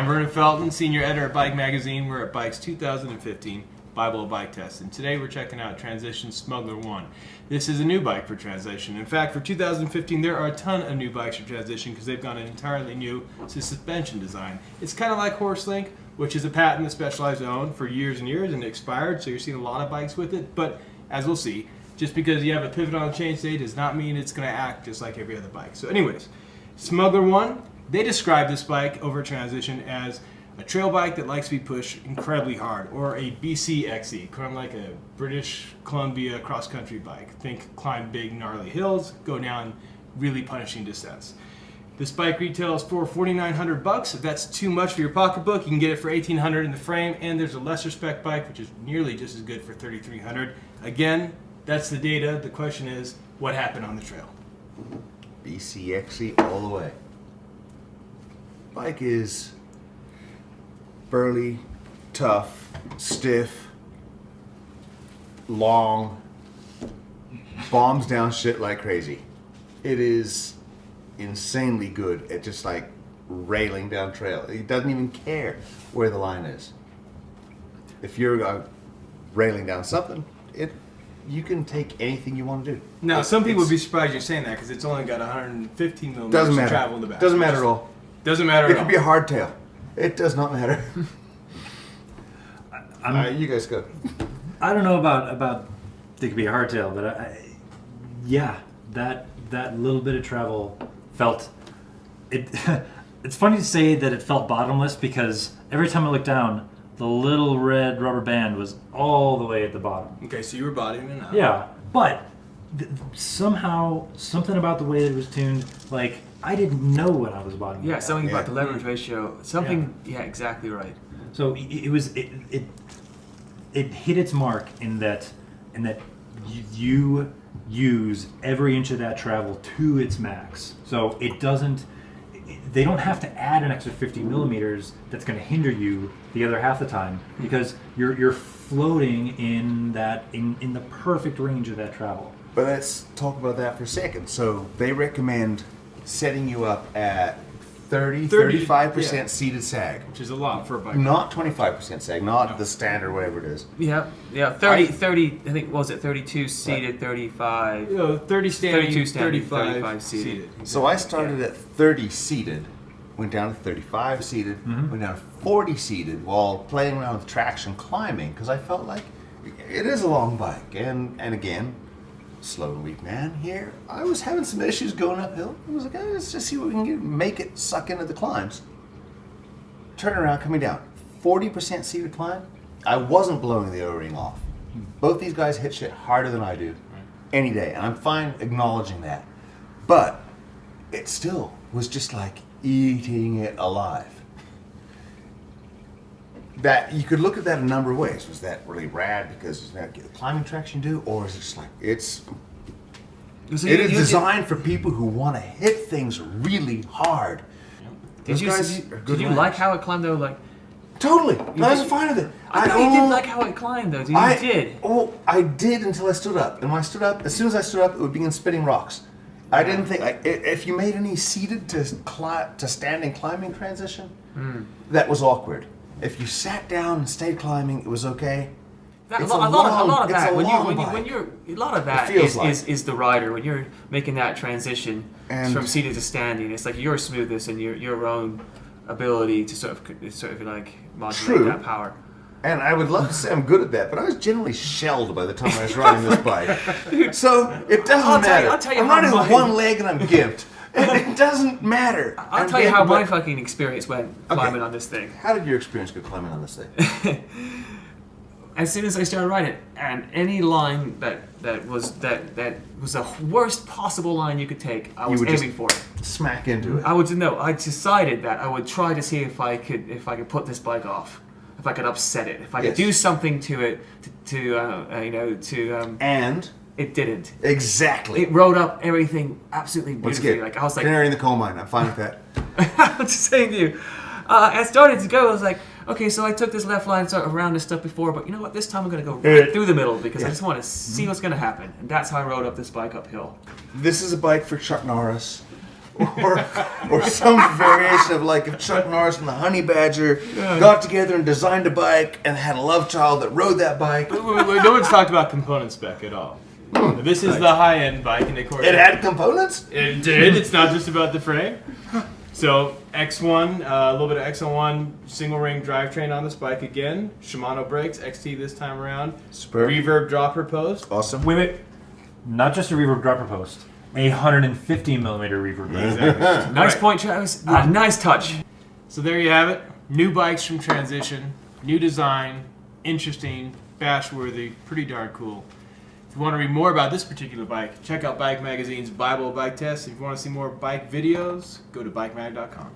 I'm Vernon Felton, Senior Editor at Bike Magazine. We're at Bike's 2015 Bible of Bike Test, and today we're checking out Transition Smuggler 1. This is a new bike for Transition. In fact, for 2015, there are a ton of new bikes for Transition because they've gone an entirely new suspension design. It's kind of like HorseLink, which is a patent that Specialized owned for years and years and expired, so you're seeing a lot of bikes with it. But as we'll see, just because you have a pivot on a chainstay does not mean it's going to act just like every other bike. So anyways, Smuggler 1, they describe this bike over Transition as a trail bike that likes to be pushed incredibly hard, or a BC XE, kind of like a British Columbia cross-country bike. Think climb big gnarly hills, go down really punishing descents. This bike retails for $4,900. If that's too much for your pocketbook, you can get it for $1,800 in the frame, and there's a lesser spec bike which is nearly just as good for $3,300. Again, that's the data. The question is, what happened on the trail? BCXE all the way. Bike is burly, tough, stiff, long, bombs down shit like crazy. It is insanely good at just like railing down trail. It doesn't even care where the line is. If you're railing down something, you can take anything you want to do. Now, some people would be surprised you're saying that because it's only got 115 millimeters doesn't matter. of travel in the back. Doesn't matter at all. Doesn't matter at all. It could be a hardtail. It does not matter. You guys go. I don't know about it could be a hardtail, but yeah, that little bit of travel felt it. It's funny to say that it felt bottomless because every time I looked down, the little red rubber band was all the way at the bottom. Okay, so you were bodying it out. Yeah, but somehow something about the way that it was tuned, like I didn't know what I was bodying. Yeah, something about the leverage ratio. Something. Yeah, exactly right. So it hit its mark in that you use every inch of that travel to its max. So it doesn't. They don't have to add an extra 50 millimeters that's going to hinder you the other half the time because you're floating in the perfect range of that travel. But let's talk about that for a second. So they recommend setting you up at 35% seated sag. Which is a lot for a bike. Not 25% sag, not the standard, whatever it is. Yeah, 30, I think, what was it 32 seated, 35... 30 standing, 32 standing, 35 seated. So I started at 30 seated, went down to 35 seated, went down to 40 seated while playing around with traction climbing because I felt like it is a long bike. And again, slow and weak man here. I was having some issues going uphill. I was like, let's just see what we can make it suck into the climbs. Turn around, coming down. 40% seated climb. I wasn't blowing the O-ring off. Both these guys hit shit harder than I do any day, and I'm fine acknowledging that. But it still was just like eating it alive. That you could look at that a number of ways. Was that really rad because it's not the climbing traction you do, or is it just like it is designed for people who want to hit things really hard? Did you like how it climbed though? Like totally, I was fine with it. I know you didn't like how it climbed though. You did. Oh, I did until I stood up, and when I stood up, as soon as I stood up, it would begin spitting rocks. I didn't think if you made any seated to standing climbing transition, that was awkward. If you sat down and stayed climbing, it was okay. A lot of that is the rider when you're making that transition from seated to standing. It's like your smoothness and your own ability to sort of like modulate that power. And I would love to say I'm good at that, but I was generally shelled by the time I was riding this bike. So it doesn't matter. I'll tell you I'm riding with one leg and I'm gimped. It doesn't matter. I'll tell you how my fucking experience went climbing on this thing. How did your experience go climbing on this thing? As soon as I started riding it, and any line that was the worst possible line you could take, I was aiming for it. Smack into it. I decided that I would try to see if I could put this bike off, if I could upset it, if I could do something to it and it didn't. Exactly. It rode up everything absolutely beautifully. Like I was like, canary in the coal mine. I'm fine with that. I'm just saying to you. I started to go. I was like, okay, so I took this left line around this stuff before, but you know what? This time I'm going to go right through the middle because I just want to see what's going to happen. And that's how I rode up this bike uphill. This is a bike for Chuck Norris or some variation of like if Chuck Norris and the Honey Badger got together and designed a bike and had a love child that rode that bike. No one's talked about component spec at all. This is the high-end bike, and of course It had components? it did. It's not just about the frame. So X1, a little bit of XL1 single ring drivetrain on this bike again. Shimano brakes, XT this time around. Super. Reverb dropper post. Awesome. Wait. Not just a reverb dropper post. A 150 millimeter reverb. Exactly. Nice Right. point, Travis. Nice touch. So there you have it. New bikes from Transition. New design. Interesting. Bash-worthy. Pretty darn cool. If you want to read more about this particular bike, check out Bike Magazine's Bible of Bike Tests. If you want to see more bike videos, go to bikemag.com.